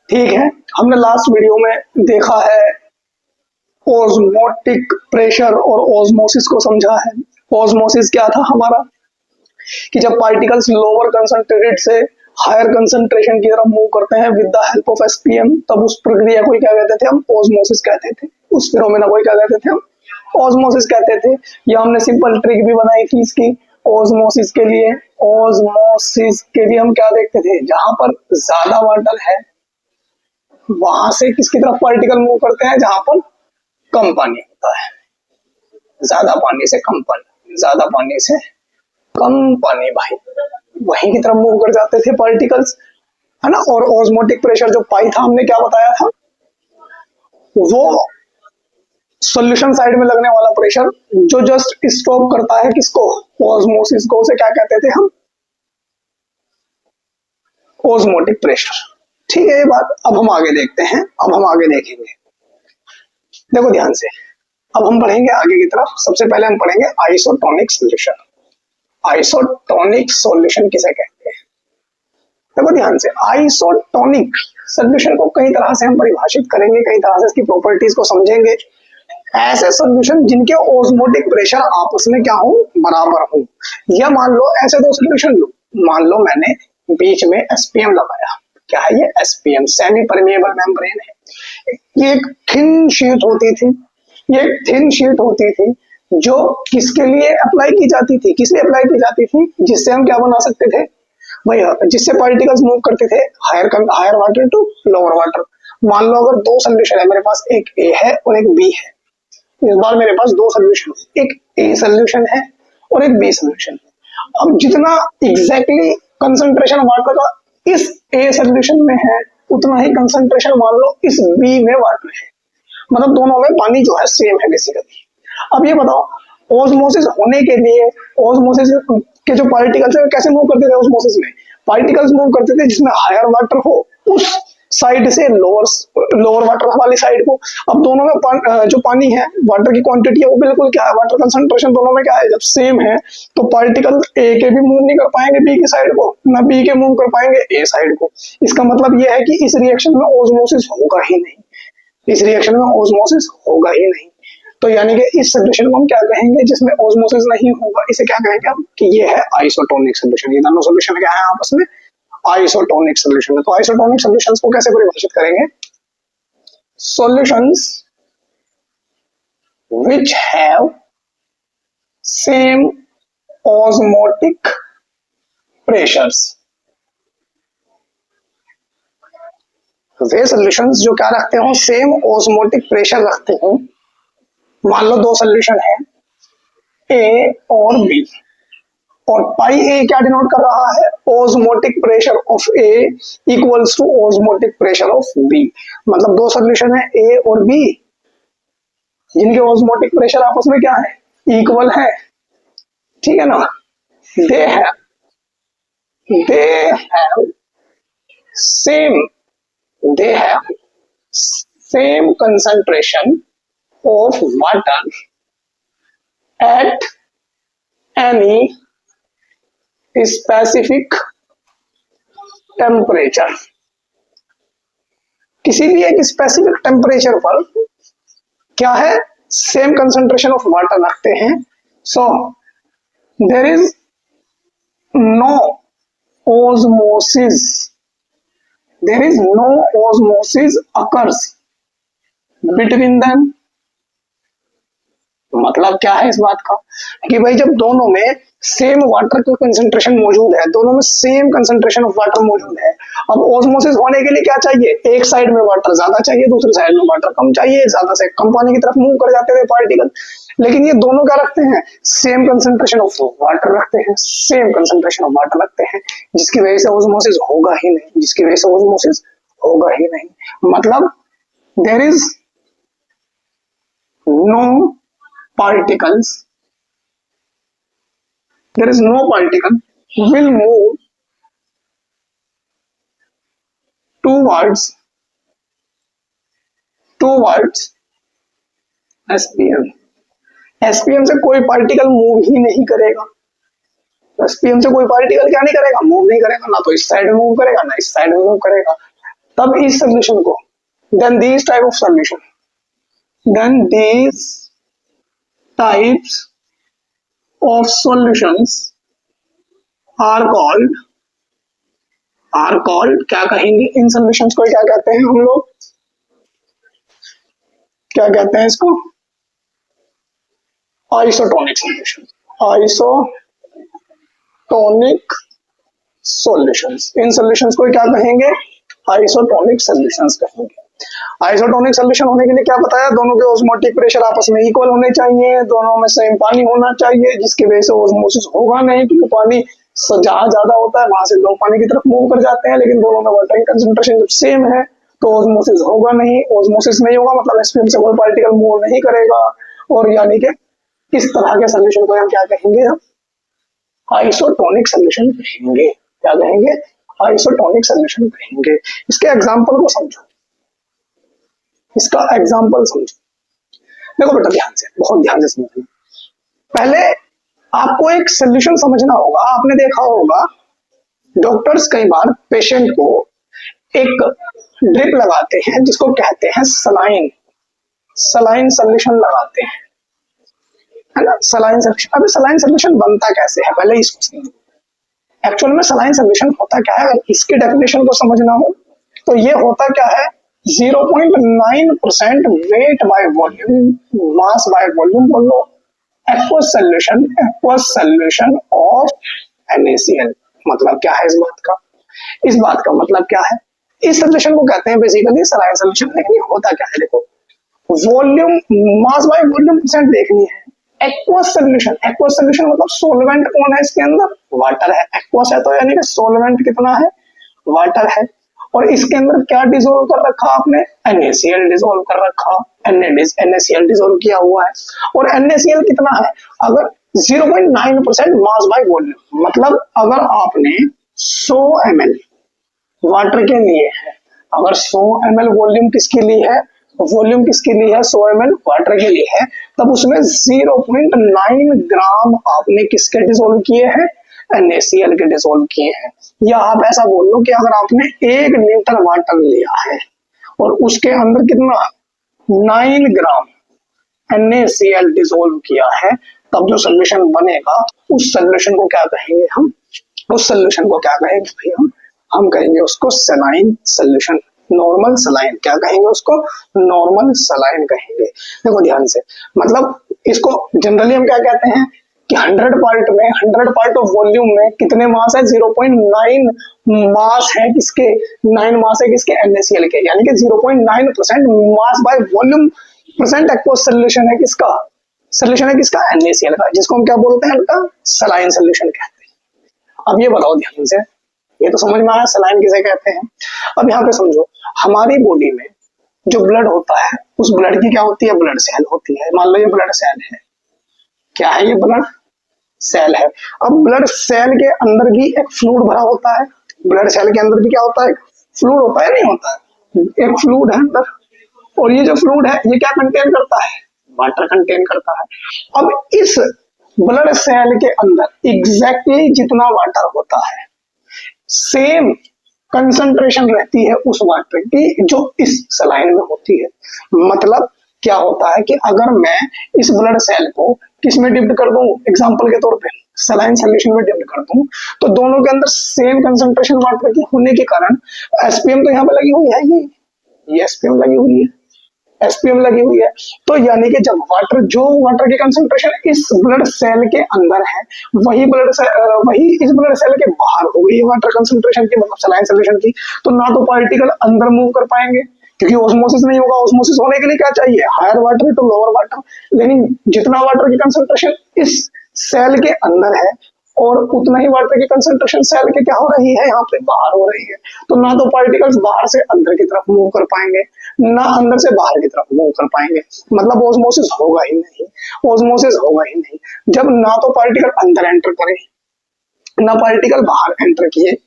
ठीक है, हमने लास्ट वीडियो में देखा है ओस्मोटिक प्रेशर और ओस्मोसिस को समझा है। ओस्मोसिस क्या था हमारा कि जब पार्टिकल्स लोअर कंसंट्रेटेड से हायर कंसंट्रेशन की तरफ मूव करते हैं with the help of SPM, तब उस प्रक्रिया को क्या कहते थे हम? ओस्मोसिस कहते थे। उस फिनोमेना को क्या कहते थे हम? ओस्मोसिस कहते थे। या हमने सिंपल ट्रिक भी बनाई थी इसकी ओस्मोसिस के लिए। ओस्मोसिस के लिए हम क्या देखते थे? जहां पर ज्यादा वाटर है वहां से किसकी तरफ पार्टिकल मूव करते हैं? जहां पर कम पानी होता है। ज्यादा पानी से कम पानी, ज्यादा पानी से कम पानी, भाई वहीं की तरफ मूव कर जाते थे पार्टिकल्स, है ना। और ओस्मोटिक प्रेशर जो पाई था, हमने क्या बताया था? वो सॉल्यूशन साइड में लगने वाला प्रेशर जो जस्ट स्टॉप करता है किसको? ओस्मोसिस को। उसे क्या कहते थे हम? Osmotic pressure. ठीक है ये बात। अब हम आगे देखते हैं, अब हम आगे देखेंगे। देखो ध्यान से, अब हम पढ़ेंगे आगे की तरफ। सबसे पहले हम पढ़ेंगे आइसोटोनिक सॉल्यूशन। आइसोटोनिक सॉल्यूशन किसे कहते हैं? देखो ध्यान से, आइसोटोनिक सॉल्यूशन को कई तरह से हम परिभाषित करेंगे, कई तरह से इसकी प्रॉपर्टीज को समझेंगे। ऐसे सॉल्यूशन जिनके ओस्मोटिक प्रेशर आपस में क्या हो? बराबर हो। या मान लो ऐसे दो सॉल्यूशन लो, मान लो मैंने बीच में एसपीएम लगाया। क्या है ये? एसपीएम, सेमी परमेएबल मेम्ब्रेन है। ये एक थिन शीट होती थी, ये एक थिन शीट होती थी जो किसके लिए अप्लाई की जाती थी? किस लिए अप्लाई की जाती थी? जिससे हम क्या बना सकते थे भैया? जिससे पार्टिकल्स मूव करते थे higher water to lower water. मान लो अगर दो सोल्यूशन है मेरे पास, एक ए है और एक बी है। इस बार मेरे पास दो सोल्यूशन, एक ए सोल्यूशन है और एक बी सोल्यूशन है। अब जितना एग्जैक्टली कंसंट्रेशन वाटर का इस ए सोल्यूशन में है, उतना ही कंसंट्रेशन मान लो इस बी में वाटर है। मतलब दोनों में पानी जो है सेम है बेसिकली। अब ये बताओ, ओस्मोसिस होने के लिए ओस्मोसिस के जो पार्टिकल्स है कैसे मूव करते थे? ओस्मोसिस में पार्टिकल्स मूव करते थे जिसमें हायर वाटर हो उस साइड से लोअर वाटर वाली साइड को। अब दोनों में जो पानी है, वाटर की क्वांटिटी है वो बिल्कुल क्या है? वाटर कंसंट्रेशन दोनों में क्या है? जब सेम है तो पार्टिकल ए के भी मूव नहीं कर पाएंगे बी की साइड को, ना बी के मूव कर पाएंगे ए साइड को। इसका मतलब ये है कि इस रिएक्शन में ओस्मोसिस होगा ही नहीं, इस रिएक्शन में ओस्मोसिस होगा ही नहीं। तो यानी कि इस सॉल्यूशन को हम क्या कहेंगे जिसमें ओस्मोसिस नहीं होगा? इसे क्या कहेंगे हम? कि ये है आइसोटोनिक सॉल्यूशन। ये दोनों सॉल्यूशन क्या है आपस में? आइसोटोनिक सॉल्यूशन है। तो आइसोटोनिक सॉल्यूशंस को कैसे परिभाषित करेंगे? Solutions which have same osmotic pressures. Way solutions जो क्या रखते हो? सेम ऑस्मोटिक प्रेशर रखते हो। मान लो दो सॉल्यूशन है ए और बी, और पाई ए क्या डिनोट कर रहा है? Osmotic pressure of A equals to osmotic pressure of B. मतलब दो सॉल्यूशन है ए और बी जिनके ओस्मोटिक प्रेशर आपस में क्या है? इक्वल है। ठीक है ना। They have same they have same concentration of water at any specific temperature। किसी भी एक स्पेसिफिक टेम्परेचर पर क्या है? सेम कंसंट्रेशन ऑफ वाटर रखते हैं। So there is no osmosis, there is no osmosis occurs between them. मतलब क्या है इस बात का? कि भाई जब दोनों में सेम वाटर का कंसंट्रेशन मौजूद है, दोनों में सेम कंसंट्रेशन ऑफ वाटर मौजूद है, अब ओस्मोसिस होने के लिए क्या चाहिए? एक साइड में वाटर ज्यादा चाहिए, दूसरी साइड में वाटर कम चाहिए। ज्यादा से कम पानी की तरफ मूव कर जाते थे पार्टिकल, लेकिन ये दोनों क्या रखते हैं? सेम कंसंट्रेशन ऑफ वाटर रखते हैं, सेम कंसंट्रेशन ऑफ वाटर रखते हैं, जिसकी वजह से ओस्मोसिस होगा ही नहीं, जिसकी वजह से ओस्मोसिस होगा ही नहीं। मतलब there is no particles, there is no particle will move towards SPM। SPM से कोई पार्टिकल मूव ही नहीं करेगा। SPM से कोई पार्टिकल क्या नहीं करेगा? मूव नहीं करेगा। ना तो इस साइड में मूव करेगा, ना इस साइड में मूव करेगा। तब इस सोल्यूशन को, then these type of solution, then these types of solutions are called क्या कहेंगे इन solutions को, क्या कहते हैं हम लोग, क्या कहते हैं इसको, आइसोटोनिक सॉल्यूशन, आइसोटोनिक सॉल्यूशंस। इन सॉल्यूशंस को क्या कहेंगे, आइसोटोनिक सॉल्यूशंस कहेंगे। आइसोटोनिक सॉल्यूशन होने के लिए क्या बताया, दोनों के ऑस्मोटिक प्रेशर आपस में इक्वल होने चाहिए, दोनों में सेम पानी होना चाहिए, जिसकी वजह से ऑस्मोसिस होगा नहीं, क्योंकि पानी जहां ज्यादा होता है वहां से लोग पानी की तरफ मूव कर जाते हैं, लेकिन दोनों में वाटर की कंसंट्रेशन जब सेम है तो ऑस्मोसिस होगा नहीं। ऑस्मोसिस नहीं होगा मतलब एसपीएम से कोई पार्टिकल मूव नहीं करेगा, और यानी कि इस तरह के सॉल्यूशन को हम क्या कहेंगे, हम आइसोटोनिक सॉल्यूशन कहेंगे। क्या कहेंगे, आइसोटोनिक सॉल्यूशन कहेंगे। इसके एग्जांपल को समझो, इसका एग्जांपल समझो। देखो बेटा ध्यान से, बहुत ध्यान से समझना। पहले आपको एक सॉल्यूशन समझना होगा। आपने देखा होगा डॉक्टर्स कई बार पेशेंट को एक ड्रिप लगाते हैं जिसको कहते हैं सलाइन, सलाइन सॉल्यूशन लगाते हैं, है ना, सलाइन सॉल्यूशन। अभी सलाइन सॉल्यूशन बनता कैसे है, पहले इसको समझो। एक्चुअल में सलाइन सॉल्यूशन होता क्या है, अगर इसकी डेफिनेशन को समझना हो तो ये होता क्या है, 0.9% weight by volume, mass by volume बोल लो, एक्वस सॉल्यूशन ऑफ NaCl। मतलब क्या है इस बात का, इस बात का मतलब क्या है, इस सॉल्यूशन को कहते हैं बेसिकली सलाइन सॉल्यूशन। लेकिन ये होता क्या है, देखो volume, mass by volume percent देखनी है। एक्वस सॉल्यूशन, एक्वस सॉल्यूशन मतलब सोलवेंट कौन है इसके अंदर, वाटर है। एक्वस है तो यानी कि सोलवेंट कितना है, वाटर है। और इसके अंदर क्या डिसोल्व कर रखा आपने, NaCl डिसोल्व कर रखा, NaCl डिसोल्व किया हुआ है। और NaCl कितना है, अगर 0.9% मास बाय वॉल्यूम, मतलब अगर आपने 100 ml वाटर के लिए है, अगर 100 ml वॉल्यूम किसके लिए है, वॉल्यूम किसके लिए है, 100 ml वाटर के लिए है, तब उसमें 0.9 ग्राम आपने किसके डिसोल्व किए हैं, NaCl के डिसोल्व किए हैं। या आप ऐसा बोल लो कि अगर आपने 1 लीटर वाटर लिया है और उसके अंदर कितना 9 ग्राम NaCl डिसोल्व किया है, तब जो सोल्यूशन बनेगा उस सोल्यूशन को क्या कहेंगे हम, उस सोल्यूशन को क्या कहेंगे भाई, हम कहेंगे उसको सलाइन सोल्यूशन, नॉर्मल सलाइन। क्या कहेंगे उसको, नॉर्मल सलाइन कहेंगे। देखो ध्यान से, मतलब इसको जनरली हम क्या कहते हैं कि 100 पार्ट में, 100 पार्ट ऑफ वॉल्यूम में कितने मास है, 0.9 मास है किसके, 9 मास है किसके, NaCl के। यानी कि 0.9% मास by volume percent aqueous solution है किसका, सोल्यूशन है किसका, NaCl का, जिसको हम क्या बोलते हैं बेटा, सलाइन सोल्यूशन कहते हैं। अब ये बताओ ध्यान से, ये तो समझ में आया सलाइन किसे कहते हैं। अब यहाँ पे समझो, हमारी बॉडी में जो ब्लड होता है उस ब्लड की क्या होती है, ब्लड सेल होती है। मान लो ये ब्लड सेल है, क्या है ये, ब्लड सेल है। अब ब्लड सेल के अंदर भी एक फ्लूइड भरा होता है, ब्लड सेल के अंदर भी क्या होता है, फ्लूइड होता है, नहीं होता है, एक फ्लूइड है अंदर। और ये जो फ्लूइड है ये क्या कंटेन करता है, वाटर कंटेन करता है। अब इस ब्लड सेल के अंदर एग्जैक्टली जितना वाटर होता है, सेम कंसंट्रेशन रहती है उस वाटर की जो इस सलाइन में होती है। मतलब क्या होता है कि अगर मैं इस ब्लड सेल को किस में डिप्ट कर दूं, एग्जांपल के तौर पे सलाइन सॉल्यूशन में डिप्ट कर दूं, तो दोनों के अंदर सेम कंसंट्रेशन वाटर की होने के कारण एसपीएम तो यहाँ पे लगी हुई है, ये एसपीएम लगी हुई है, एसपीएम लगी हुई है। तो यानी कि जब वाटर, जो वाटर की कंसंट्रेशन इस ब्लड सेल के अंदर है, वही इस ब्लड सेल के बाहर हो गई वाटर कंसंट्रेशन की, मतलब सलाइन सॉल्यूशन की। तो ना तो पार्टिकल अंदर मूव कर पाएंगे क्योंकि ऑस्मोसिस नहीं होगा। ऑस्मोसिस होने के लिए क्या चाहिए, higher water to lower water. लेकिन जितना वाटर की कंसंट्रेशन इस सेल के अंदर है और उतना ही वाटर की कंसंट्रेशन सेल के क्या हो रही है, यहाँ पे बाहर हो रही है। तो ना तो पार्टिकल्स बाहर से अंदर की तरफ मूव कर पाएंगे, ना अंदर से बाहर की तरफ मूव कर पाएंगे। मतलब ऑस्मोसिस होगा ही नहीं, ऑस्मोसिस होगा ही नहीं। जब ना तो पार्टिकल अंदर एंटर करे, ना पार्टिकल बाहर एंटर किए,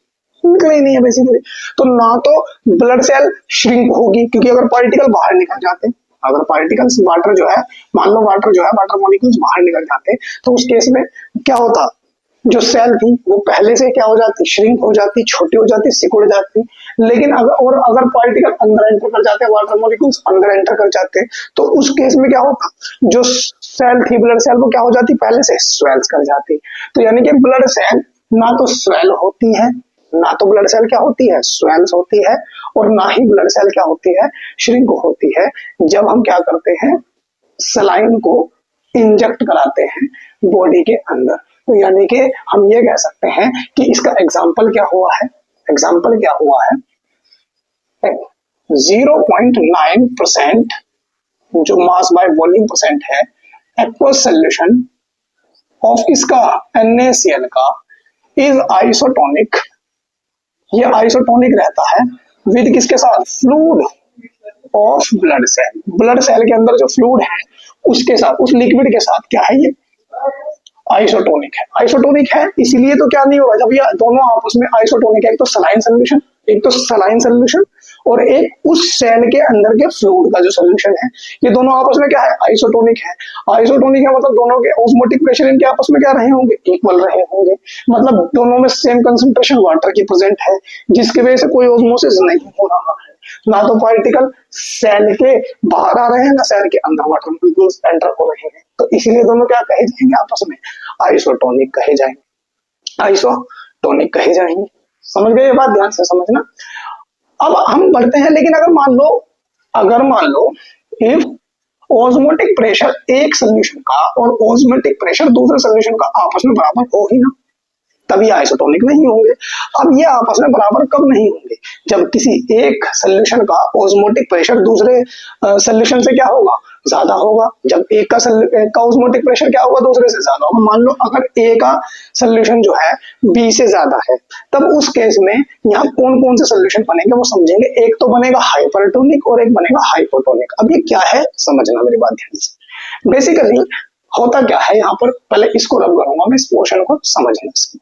निकले ही नहीं है बेसिकली। तो ना तो ब्लड सेल श्रिंक होगी, क्योंकि अगर पार्टिकल बाहर निकल जाते, अगर पार्टिकल्स वाटर जो है, मान लो वाटर जो है, वाटर मॉलिक्यूल्स बाहर निकल जाते, तो उस केस में क्या होता, जो सेल थी वो पहले से क्या हो जाती, श्रिंक हो जाती, छोटी हो जाती, सिकुड़ जाती। लेकिन अगर पार्टिकल अंदर एंटर कर जाते हैं, वाटर मॉलिक्यूल्स अंदर एंटर कर जाते हैं, तो उस केस में क्या होता, जो सेल थी ब्लड सेल वो क्या हो जाती, पहले से स्वेल्स कर जाती। तो यानी कि ब्लड सेल ना तो स्वेल होती है, ना तो ब्लड सेल क्या होती है, स्वेल्स होती है, और ना ही ब्लड सेल क्या होती है, श्रिंक होती है। जब हम क्या करते हैं, सलाइन को इंजेक्ट कराते हैं बॉडी के अंदर। तो यानी कि हम ये कह सकते हैं कि इसका एग्जाम्पल क्या हुआ है, एग्जाम्पल क्या हुआ है, 0.9% जो मास बाय वॉल्यूम परसेंट है, एक्वस सोल्यूशन ऑफ इसका NaCl का इज आइसोटोनिक। ये आइसोटोनिक रहता है विद किसके साथ, fluid of blood cell. Blood cell के अंदर जो फ्लूइड है उसके साथ, उस लिक्विड के साथ क्या है, ये आइसोटोनिक है। आइसोटोनिक है इसलिए तो क्या नहीं होगा, जब ये दोनों आपस में आइसोटोनिक है, एक तो सलाइन सोल्यूशन, एक तो सलाइन सोल्यूशन, और एक उस सेल के अंदर के फ्लूइड का जो सोल्यूशन है, ये दोनों आपस में क्या है, आइसोटोनिक है। आइसोटोनिक है मतलब दोनों के ऑस्मोटिक प्रेशर इनके आपस में क्या रहे होंगे, इक्वल रहे होंगे। मतलब दोनों में सेम कंसंट्रेशन वाटर की प्रेजेंट है, जिसकी वजह से कोई ऑस्मोसिस नहीं हो रहा है। ना तो पार्टिकल सेल के बाहर आ रहे हैं, ना सेल के अंदर वाटर मॉलिक्यूल्स एंटर हो रहे हैं। तो इसीलिए दोनों क्या कहे जाएंगे आपस में, आइसोटोनिक कहे जाएंगे, आइसोटोनिक कहे जाएंगे। समझ गए ये बात, ध्यान से समझना। अब हम बढ़ते हैं, लेकिन अगर मान लो इफ ऑस्मोटिक प्रेशर एक सोल्यूशन का और ऑस्मोटिक प्रेशर दूसरे सोल्यूशन का आपस में बराबर हो ही ना, तभी आइसोटोनिक नहीं होंगे। अब ये आपस में बराबर कब नहीं होंगे, जब किसी एक सोल्यूशन का ऑस्मोटिक प्रेशर दूसरे सोल्यूशन से क्या होगा, ज्यादा होगा। जब एक का ऑस्मोटिक प्रेशर क्या होगा, दूसरे से ज्यादा होगा। मान लो अगर ए का सोल्यूशन जो है बी से ज्यादा है, तब उस केस में यहाँ कौन कौन से सोल्यूशन बनेंगे वो समझेंगे। एक तो बनेगा हाइपरटोनिक और एक बनेगा हाइपोटोनिक। अब ये क्या है समझना मेरी बात ध्यान से। बेसिकली होता क्या है यहाँ पर, पहले इसको रब करूंगा मैं, इस पोर्शन को समझना इसको।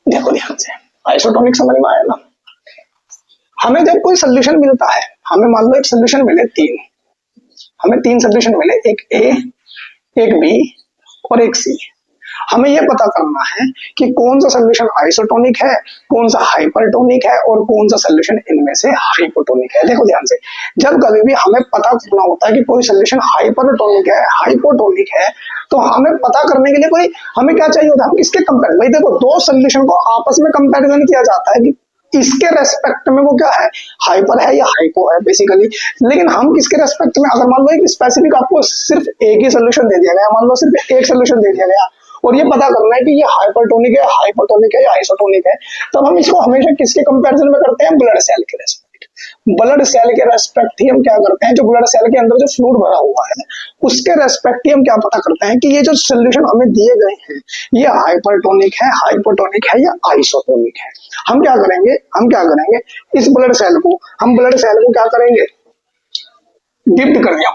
देखो ध्यान से, आइसोटोनिक समझ में आया ना। हमें जब कोई सोल्यूशन मिलता है, हमें मान लो एक सोल्यूशन मिले तीन, हमें तीन सोल्यूशन मिले, एक ए, एक बी और एक सी। हमें यह पता करना है कि कौन सा सोल्यूशन आइसोटोनिक है, कौन सा हाइपरटोनिक है और कौन सा सोल्यूशन इनमें से हाइपोटोनिक है। देखो ध्यान से, जब कभी भी हमें पता करना होता है कि कोई सोल्यूशन हाइपरटोनिक है, हाइपोटोनिक है, तो हमें पता करने के लिए कोई हमें क्या चाहिए होता है, हम किसके कंपेयर, भाई देखो दो सोल्यूशन को आपस में कंपेरिजन किया जाता है कि इसके रेस्पेक्ट में वो क्या है, हाइपर है या हाइपो है बेसिकली। लेकिन हम किसके रेस्पेक्ट में, अगर मान लो एक स्पेसिफिक आपको सिर्फ एक ही सोल्यूशन दे दिया गया, मान लो सिर्फ एक सोल्यूशन दे दिया गया और ये पता करना है कि ये हाइपरटोनिक है, हाइपोटोनिक है या आइसोटोनिक है, तब हम इसको हमेशा किसके कंपैरिजन में करते हैं, ब्लड सेल के रेस्पेक्ट। ब्लड सेल के रेस्पेक्ट ही हम क्या करते हैं, जो ब्लड सेल के अंदर जो फ्लूइड भरा हुआ है उसके रेस्पेक्ट ही हम क्या पता करते हैं कि ये जो सोल्यूशन हमें दिए गए हैं ये हाइपरटोनिक है, हाइपोटोनिक है या आइसोटोनिक है। हम क्या करेंगे, इस ब्लड सेल को क्या करेंगे, डिप्ट कर दिया।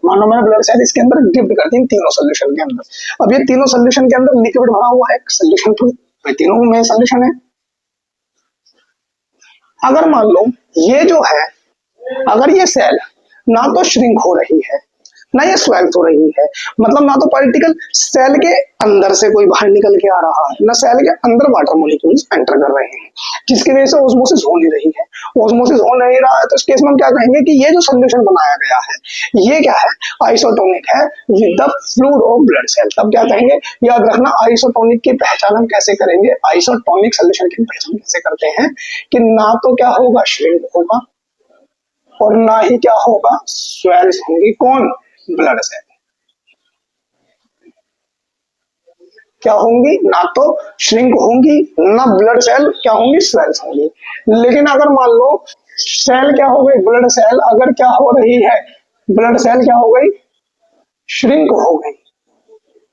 मानो मैंने ब्लड सेल इसके अंदर डिप्ट कर दी तीनों सोल्यूशन के अंदर। अब ये तीनों सोल्यूशन के अंदर लिक्विड भरा हुआ है, सोल्यूशन तो तीनों में सोल्यूशन है। अगर मान लो ये जो है, अगर ये सेल ना तो श्रिंक हो रही है ना ये स्वेल हो रही है, मतलब ना तो पार्टिकल सेल के अंदर से कोई बाहर निकल के आ रहा है, ना सेल के अंदर वाटर मॉलिक्यूल्स एंटर कर रहे हैं, जिसकी वजह से ऑस्मोसिस हो नहीं रही है। ऑस्मोसिस हो नहीं रहा है तो इस केस में हम क्या कहेंगे कि ये जो सोल्यूशन बनाया गया है ये क्या है, आइसोटोनिक है with the fluid of blood cell. तब क्या कहेंगे, याद रखना आइसोटोनिक की पहचान हम कैसे करेंगे, आइसोटोनिक सोल्यूशन की पहचान कैसे करते हैं कि ना तो क्या होगा, श्रिंक होगा और ना ही क्या होगा, स्वेल्स होंगी। कौन, ब्लड सेल क्या होंगी, ना तो श्रिंक होंगी ना ब्लड सेल क्या होंगी, स्वेल्स होंगी। लेकिन अगर मान लो सेल क्या हो गई, ब्लड सेल अगर क्या हो रही है, ब्लड सेल क्या हो गई, श्रिंक हो गई,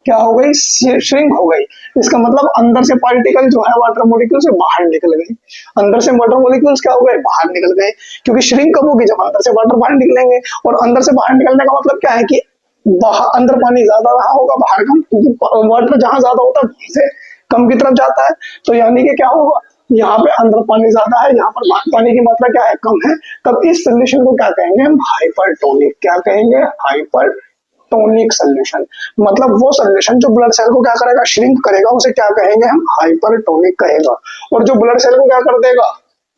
क्या हो गई, श्रिंक हो गई। इसका मतलब अंदर से पार्टिकल जो है वाटर मॉलिक्यूल से बाहर निकल गए, अंदर से वाटर मॉलिक्यूल्स क्या हो गए, बाहर निकल गए। क्योंकि श्रिंक कब होगी, जब अंदर से वाटर बाहर निकलेंगे, और अंदर से बाहर निकलने का मतलब क्या है कि बाहर अंदर पानी ज्यादा रहा होगा, बाहर कम, क्योंकि वाटर जहां ज्यादा होता है से कम की तरफ जाता है। तो यानी कि क्या होगा, यहाँ पे अंदर पानी ज्यादा है, यहाँ पर पानी की मात्रा क्या है, कम है। तब इस सोल्यूशन को क्या कहेंगे हम, हाइपरटोनिक। क्या कहेंगे, हाइपरटोनिक। टोनिक सोल्यूशन, मतलब वो सोल्यूशन जो ब्लड सेल को क्या करेगा, श्रिंक करेगा, उसे क्या कहेंगे हम, हाइपरटोनिक कहेगा। और जो ब्लड सेल को क्या कर देगा,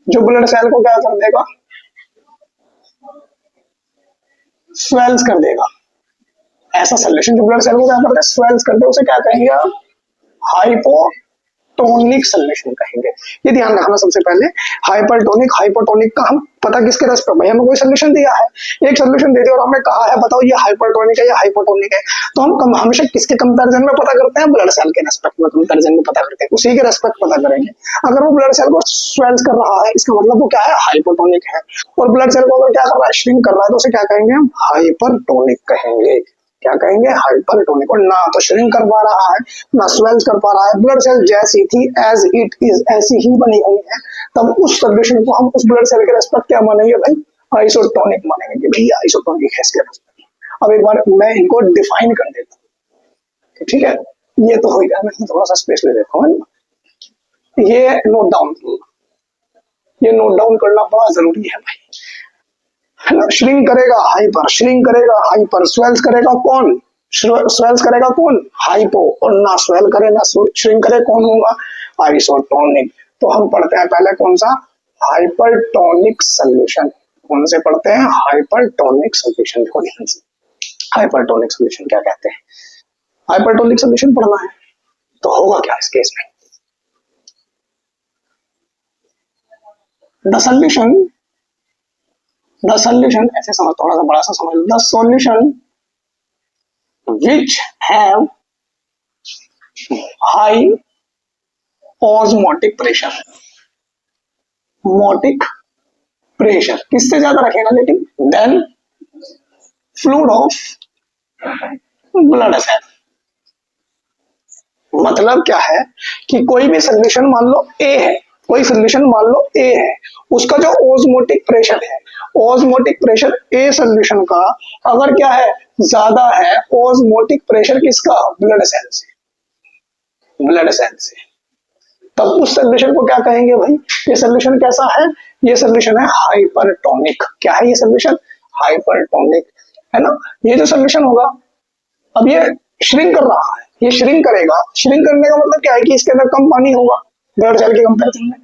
जो ब्लड सेल को क्या कर देगा, स्वेल्स कर देगा। ऐसा सोल्यूशन जो ब्लड सेल को क्या करता है, स्वेल्स कर दे, उसे क्या कहेंगे आप, हाइपोटोनिक सोल्यूशन कहेंगे। ये ध्यान रखना सबसे पहले, हाइपरटोनिक हाइपोटोनिक का हम पता किसके रेस्पेक्ट में, हमें कोई सोल्यूशन दिया है, एक सोल्यूशन दे दिया और हमें कहा है बताओ ये हाइपरटोनिक है या हाइपोटोनिक है, तो हम हमेशा किसके कंपैरिजन में पता करते हैं, ब्लड सेल के रेस्पेक्ट में कंपैरिजन में पता करते हैं, उसी के रेस्पेक्ट पता करेंगे। अगर वो ब्लड सेल को स्वेल्स कर रहा है, इसका मतलब वो क्या है, हाइपोटोनिक है। और ब्लड सेल को अगर क्या कर रहा है, श्रिंक कर रहा है, तो उसे क्या कहेंगे हम, हाइपरटोनिक कहेंगे। क्या कहेंगे, हाइपरटोनिक। और ना तो श्रिंक कर पा रहा है ना स्वेल्स कर पा रहा है, ब्लड सेल जैसी थी एज इट इज ऐसी ही बनी हुई है, तब उस सोल्यूशन को हम उस ब्लड सेल के रेस्पेक्ट क्या मानेंगे भाई, आइसोटोनिक मानेंगे कि भैया आइसोटोनिक है इसके रेस्पेक्ट। अब एक बार मैं इनको डिफाइन कर देता हूँ, ठीक है, ये तो हो गया, मैं थोड़ा सा स्पेस ले लेता हूँ, ये नोट डाउन, ये नोट डाउन करना बड़ा जरूरी है भाई, है ना। श्रिंक करेगा हाइपर, श्रिंक करेगा हाइपर, स्वेल्स करेगा कौन, स्वेल्स करेगा कौन, हाइपो, और ना स्वेल करे ना श्रिंक करे कौन होगा, आइसोटोनिक। तो हम पढ़ते हैं पहले कौन सा, हाइपरटोनिक सोल्यूशन। कौन से पढ़ते हैं, हाइपरटोनिक सोल्यूशन। देखो ध्यान से, हाइपरटोनिक सोल्यूशन क्या कहते हैं, हाइपरटोनिक सोल्यूशन पढ़ना है तो होगा क्या इस केस में, द सोल्यूशन ऐसे समझ, थोड़ा सा बड़ा सा समझ, the solution which have high osmotic pressure, osmotic pressure किससे ज्यादा रखेगा लेकिन, then fluid of blood cell. मतलब क्या है कि कोई भी सोल्यूशन मान लो ए है, कोई सोल्यूशन मान लो ए है, उसका जो ऑस्मोटिक प्रेशर है, ऑस्मोटिक प्रेशर ए सोल्यूशन का अगर क्या है, ज्यादा है, ऑस्मोटिक प्रेशर किसका, ब्लड सेल से, ब्लड सेल से, तब उस सोल्यूशन को क्या कहेंगे भाई, ये सोल्यूशन कैसा है, ये सोल्यूशन है हाइपरटोनिक। क्या है ये सोल्यूशन, हाइपरटोनिक, है ना। ये जो सोल्यूशन होगा, अब ये श्रिंक कर रहा है, ये श्रिंक करेगा, श्रिंक करने का मतलब क्या है कि इसके अंदर कम पानी होगा ब्लड सेल के कंपैरिजन में।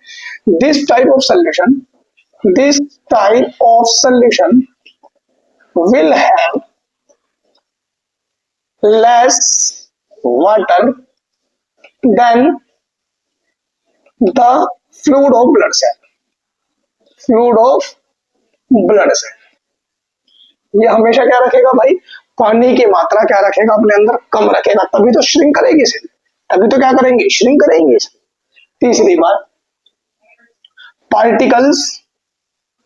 This type of solution, this type of solution will have less water than the fluid of blood cell, fluid of blood cell. ये हमेशा क्या रखेगा भाई, पानी की मात्रा क्या रखेगा अपने अंदर, कम रखेगा, तभी तो श्रिंक करेगी सेल, तभी तो क्या करेंगे, श्रिंक करेंगे। तीसरी बात, पार्टिकल्स,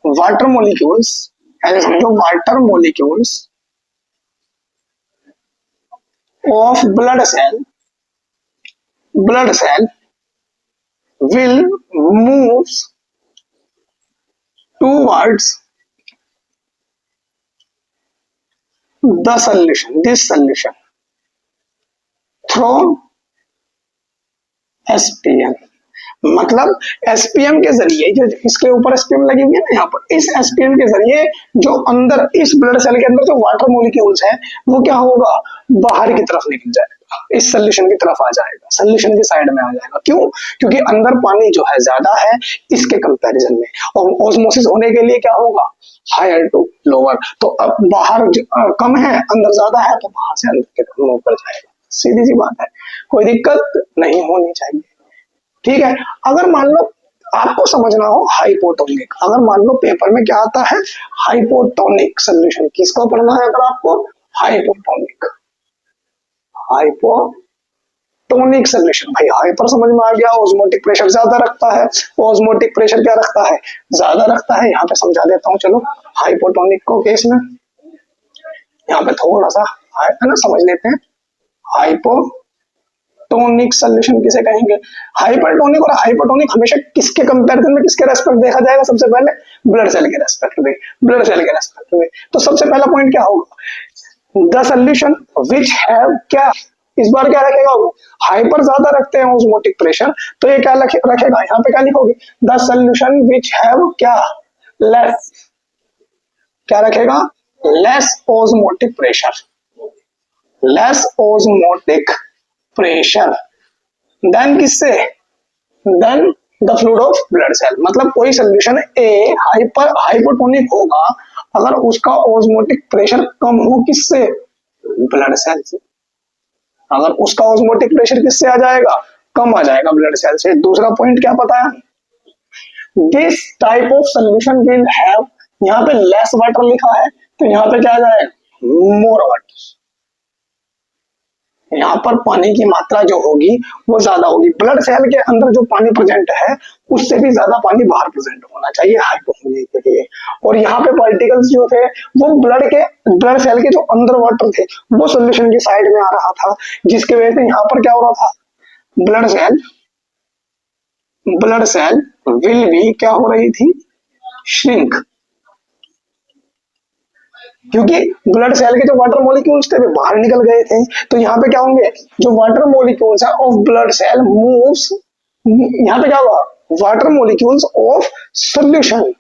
वाटर मोलिक्यूल्स, ऐसे समझो water molecules of blood cell, blood cell will move towards the solution, this solution through SPM। मतलब एसपीएम के जरिए, जो इसके ऊपर एसपीएम लगी हुई है ना यहाँ पर, इस एसपीएम के जरिए जो अंदर इस ब्लड सेल के अंदर जो वाटर मोलिक्यूल्स है वो क्या होगा, बाहर की तरफ निकल जाएगा, इस सोल्यूशन की तरफ आ जाएगा, सोल्यूशन की साइड में आ जाएगा। क्यों, क्योंकि अंदर पानी जो है ज्यादा है इसके कंपैरिजन में, और ऑस्मोसिस होने के लिए क्या होगा, हायर टू लोअर, तो अब बाहर कम है अंदर ज्यादा है, तो बाहर से अंदर की तरफ मूव कर जाएगा। सीधी सी बात है, कोई दिक्कत नहीं होनी चाहिए, ठीक है। अगर मान लो आपको समझना हो हाइपोटोनिक, अगर मान लो पेपर में क्या आता है, हाइपोटोनिक सोल्यूशन, किसको पढ़ना है अगर आपको, हाइपोटोनिक, हाइपोटोनिक सोल्यूशन। भाई हाइपर समझ में आ गया, ऑस्मोटिक प्रेशर ज्यादा रखता है, ऑस्मोटिक प्रेशर क्या रखता है, ज्यादा रखता है। यहाँ पे समझा देता हूँ चलो हाइपोटोनिक को केस में, यहाँ पे थोड़ा सा है ना समझ लेते हैं। हाइपोटोनिक सोल्यूशन किसे कहेंगे, हाइपरटोनिक और हाइपोटोनिक हमेशा किसके कंपैरिजन में, किसके रेस्पेक्ट देखा जाएगा, सबसे पहले ब्लड सेल के रेस्पेक्ट में, ब्लड सेल के रेस्पेक्ट में। तो सबसे पहला पॉइंट क्या होगा, द सोल्यूशन विच हैव, क्या इस बार क्या रखेगा, हाइपर ज्यादा रखते हैं ऑस्मोटिक प्रेशर, तो ये क्या रखेगा, यहाँ पे क्या लिखोगे, द सोल्यूशन विच हैव क्या, लेस, क्या रखेगा, less osmotic pressure, less osmotic pressure then किससे, then the fluid of blood cell. मतलब कोई सोल्यूशन ए हाइपोटोनिक होगा अगर उसका ओस्मोटिक प्रेशर कम हो किससे, ब्लड सेल से। अगर उसका ऑस्मोटिक प्रेशर किससे आ जाएगा, कम आ जाएगा ब्लड सेल से। दूसरा पॉइंट क्या पता है, this type of solution will have, यहाँ पे लेस वाटर लिखा है तो यहाँ पे क्या आ जाएगा, मोर वाटर। यहाँ पर पानी की मात्रा जो होगी वो ज्यादा होगी। ब्लड सेल के अंदर जो पानी प्रेजेंट है उससे भी ज्यादा पानी बाहर प्रेजेंट होना चाहिए हाइपोटोनिक के लिए। और यहाँ पे पार्टिकल्स जो थे वो ब्लड सेल के जो अंदर वाटर थे वो सोल्यूशन की साइड में आ रहा था, जिसके वजह से यहाँ पर क्या हो रहा था, ब्लड सेल विल भी क्या हो रही थी, श्रिंक। क्योंकि ब्लड सेल के जो वाटर मॉलिक्यूल्स थे वे बाहर निकल गए थे, तो यहाँ पे क्या होंगे, जो वाटर मॉलिक्यूल्स है ऑफ ब्लड सेल मूव्स, यहाँ पे क्या होगा, water molecules of solution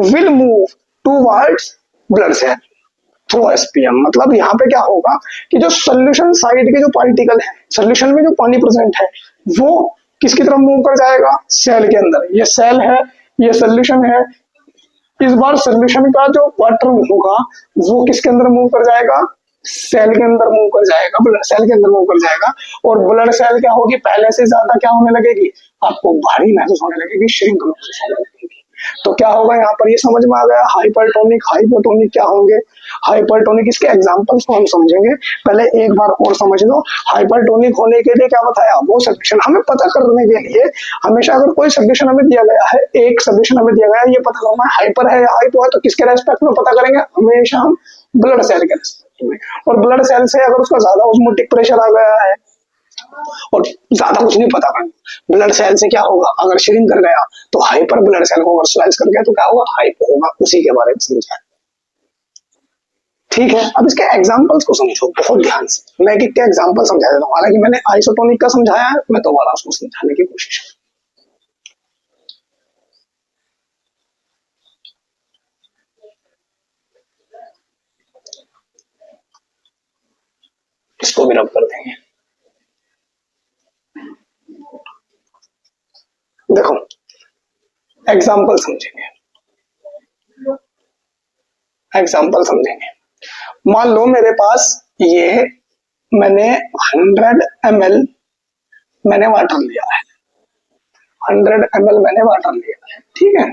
will move towards blood cell through SPM. मतलब यहाँ पे क्या होगा कि जो सॉल्यूशन साइड के जो पार्टिकल है, सॉल्यूशन में जो पानी प्रेजेंट है वो किसकी तरफ मूव कर जाएगा, सेल के अंदर। ये सेल है, ये सॉल्यूशन है। इस बार सोल्यूशन का जो वाटर होगा वो किसके अंदर मूव कर जाएगा, सेल के अंदर मूव कर जाएगा, ब्लड सेल के अंदर मूव कर जाएगा। और ब्लड सेल क्या होगी, पहले से ज्यादा क्या होने लगेगी, आपको भारी महसूस होने लगेगी, श्रिंक महसूस होने लगेगी। तो क्या होगा यहाँ पर, ये समझ में आ गया हाइपरटोनिक हाइपोटोनिक क्या होंगे। हाइपरटोनिक इसके एग्जांपल्स को हम समझेंगे, पहले एक बार और समझ लो। हाइपरटोनिक होने के लिए क्या बताया, वो सोल्यूशन हमें पता करने के लिए हमेशा अगर कोई सोल्यूशन हमें दिया गया है, एक सोल्यूशन हमें दिया गया है, ये पता करना है हाइपर है या हाइपो है, तो किसके रेस्पेक्ट में पता करेंगे, हमेशा हम ब्लड सेल के रेस्पेक्ट में। और ब्लड सेल से अगर उसका ज्यादा ऑस्मोटिक प्रेशर आ गया है और ज्यादा कुछ नहीं पता करना, ब्लड सेल से क्या होगा, अगर श्रिंक कर गया तो हाइपर, ब्लड सेल को अगर स्वेल्स कर गया तो क्या होगा, हाइपो होगा। उसी के बारे में समझा, ठीक है। अब इसके एग्जांपल्स को समझो बहुत ध्यान से। मैं कितने एग्जांपल समझा देता हूँ, हालांकि मैंने आइसोटोनिक का समझाया है, मैं दोबारा उसको समझाने की कोशिश करूँ। इसको भी रब कर देंगे। देखो एग्जाम्पल समझेंगे, एग्जाम्पल समझेंगे। मान लो मेरे पास ये मैंने 100 ml मैंने वाटर लिया है, 100 ml मैंने वाटर लिया है, ठीक है।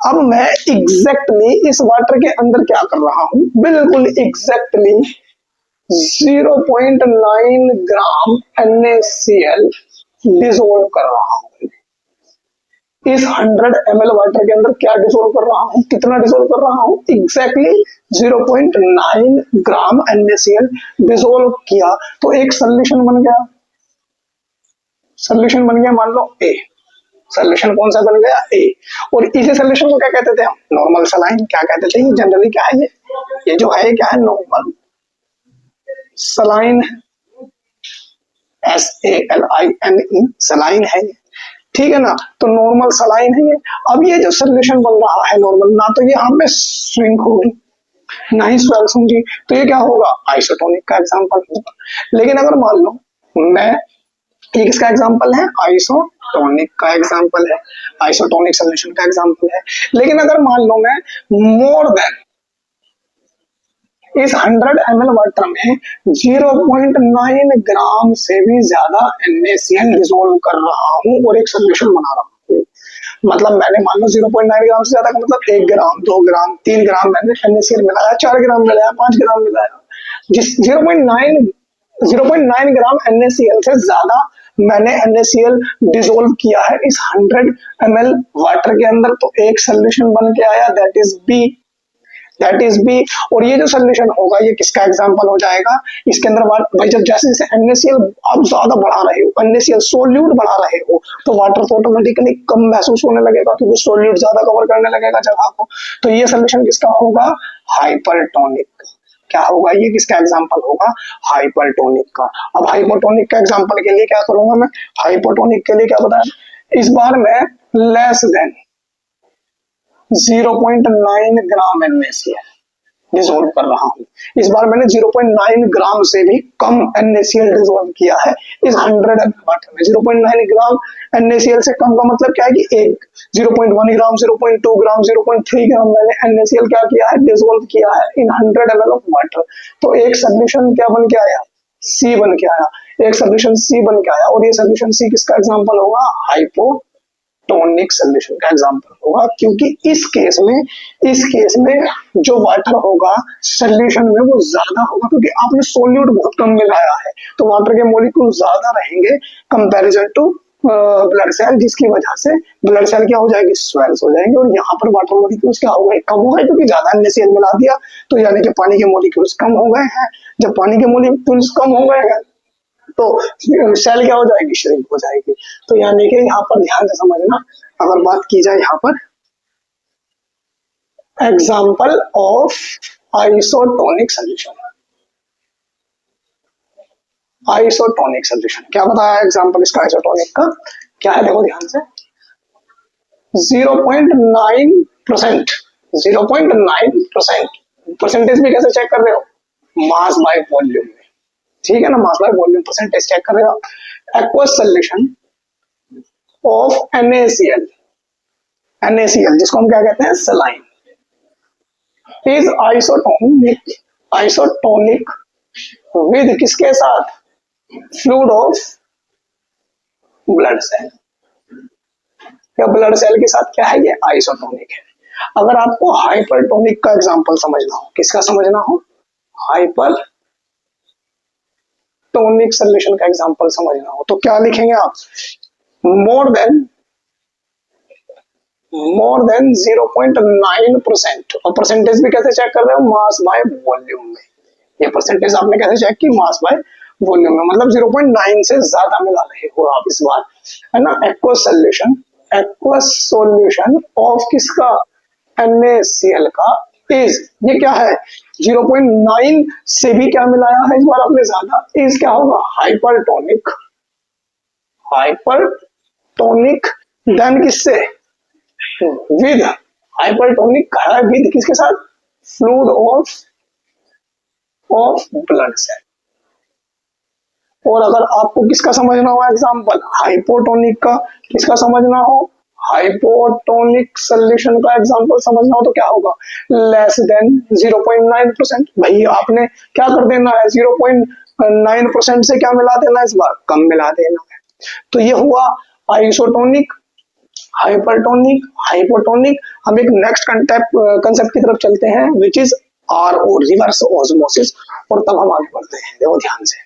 अब मैं एग्जैक्टली इस वाटर के अंदर क्या कर रहा हूं, बिल्कुल एग्जैक्टली 0.9 ग्राम NaCl डिसोल्व कर रहा हूं। इस 100 ml वाटर के अंदर क्या डिसोल्व कर रहा हूं, कितना डिसोल्व कर रहा हूं, एग्जैक्टली 0.9 ग्राम NaCl डिसोल्व किया तो एक सोल्यूशन बन गया। सोल्यूशन बन गया मान लो ए। सोल्यूशन कौन सा बन गया, ए। और इसी सोल्यूशन को क्या कहते थे हम, नॉर्मल सलाइन। क्या कहते थे, जनरली क्या है ये जो है क्या है, नॉर्मल सलाइन है, SALINE सलाइन है, ठीक है ना। तो नॉर्मल सलाइन है ये। अब ये जो सोल्यूशन बन रहा है नॉर्मल, ना तो ये यहाँ पे श्रिंक होगी ना ही स्वेल्स होंगी, तो ये क्या होगा, आइसोटोनिक का एग्जांपल होगा। लेकिन अगर मान लो मैं, ये किसका एग्जांपल है, आइसोटोनिक का एग्जांपल है, आइसोटोनिक सोल्यूशन का एग्जांपल है। लेकिन अगर मान लो मैं मोर देन इस 100 ml वाटर में 0.9 ग्राम से भी ज्यादा NaCl डिसोल्व कर रहा हूं और एक सोल्यूशन बना रहा हूं, मतलब मैंने मान लो 0.9 ग्राम से ज्यादा का मतलब 1 ग्राम 2 ग्राम 3 ग्राम मैंने NaCl मिलाया, 4 ग्राम मिलाया, 5 ग्राम मिलाया, जिस 0.9 ग्राम NaCl से ज्यादा मैंने NaCl डिसोल्व किया है इस 100 ml वाटर के अंदर, तो एक सोल्यूशन बन के आया, दैट इज बी। और ये जो सोल्यूशन होगा ये किसका एग्जांपल हो जाएगा, इसके अंदर भाई जब जैसे जैसे NaCl आप ज्यादा बढ़ा रहे हो, NaCl सोल्यूट बढ़ा रहे हो, तो वाटर तो ऑटोमेटिकली कम महसूस होने लगेगा क्योंकि सोल्यूट ज्यादा कवर करने लगेगा जगह को। तो ये सोल्यूशन किसका होगा, हाइपरटोनिक। क्या होगा, ये किसका एग्जांपल होगा, हाइपरटोनिक का। अब हाइपोटोनिक का एग्जांपल के लिए क्या करूंगा मैं, हाइपोटोनिक के लिए क्या बताया, इस बार मैं लेस देन 0.9 ग्राम NaCl, डिसॉल्व कर रहा हूँ। इस बार मैंने 0.9 ग्राम से भी कम NaCl डिसॉल्व किया है इस 100 ml वाटर में। 0.9 ग्राम NaCl से कम का मतलब क्या है कि एक 0.1 ग्राम, 0.2 ग्राम, 0.3 ग्राम मैंने NaCl क्या किया है, डिसॉल्व किया है इन 100 ml ऑफ वाटर। तो एक सोल्यूशन क्या बन के आया, C बन के आया, एक सोल्यूशन C बन के आया। और ये सोल्यूशन C किसका एग्जांपल होगा, हाइपोटोनिक सोल्यूशन का एग्जांपल होगा, क्योंकि इस केस में जो वाटर होगा सोल्यूशन में वो ज्यादा होगा, क्योंकि आपने सोल्यूट बहुत कम मिलाया है, तो वाटर के मॉलिक्यूल ज्यादा रहेंगे कंपैरिजन टू ब्लड सेल, जिसकी वजह से ब्लड सेल क्या हो जाएगी, स्वेल्स हो जाएंगे। और यहाँ पर वाटर मॉलिक्यूल्स क्या हो गए, कम हो गए, क्योंकि ज्यादा NaCl मिला दिया, तो यानी कि पानी के मॉलिक्यूल्स कम हो गए हैं। जब पानी के मॉलिक्यूल्स कम हो गए हैं तो सेल क्या हो जाएगी, श्रिंक हो जाएगी। तो यानी कि यहाँ पर ध्यान से समझना, अगर बात की जाए यहाँ पर example of isotonic solution, isotonic solution क्या बताया एग्जाम्पल इसका आइसोटोनिक का, क्या है देखो ध्यान से, 0.9%, 0.9%, परसेंटेज भी कैसे चेक कर रहे हो, मास बाय वॉल्यूम में, ठीक है ना, mass by volume percentage check कर रहे हो। Aqueous solution of NaCl, NaCl जिसको हम क्या कहते हैं, सलाइन, इज आइसोटोनिक विद किसके साथ, फ्लूइड ऑफ ब्लड सेल, या ब्लड सेल के साथ क्या है, ये आइसोटोनिक है। अगर आपको हाइपरटोनिक का एग्जांपल समझना हो, किसका समझना हो, हाइपरटोनिक सोल्यूशन का एग्जांपल समझना हो, तो क्या लिखेंगे आप, मोर देन 0.9%। और परसेंटेज भी कैसे चेक कर रहे हो, मास बाय वॉल्यूम में। ये परसेंटेज आपने कैसे चेक की, मास बाय वॉल्यूम में, मतलब 0.9 से ज्यादा मिला रहे हो आप इस बार, है ना। एक्वस सोल्यूशन ऑफ किसका, NaCl का, इज, ये क्या है, 0.9 से भी क्या मिलाया है इस बार आपने ज्यादा, इज क्या होगा, हाइपरटोनिक, हाइपरटोनिक देन किससे, विद, हाइपरटोनिक है विद किसके साथ, फ्लूइड ऑफ ब्लड सेल। और अगर आपको किसका समझना हो एग्जांपल, हाइपोटोनिक का, किसका समझना हो, हाइपोटोनिक सोल्यूशन का एग्जांपल समझना हो, तो क्या होगा, लेस देन 0.9%। भाई आपने क्या कर देना है, 0.9% से क्या मिला देना, इस बार कम मिला देना है। तो ये हुआ आइसोटोनिक, हाइपरटोनिक, हाइपोटोनिक। हम एक नेक्स्ट कंसेप्ट की तरफ चलते हैं, which is RO, reverse osmosis, और तब हम आगे बढ़ते हैं। देखो ध्यान से,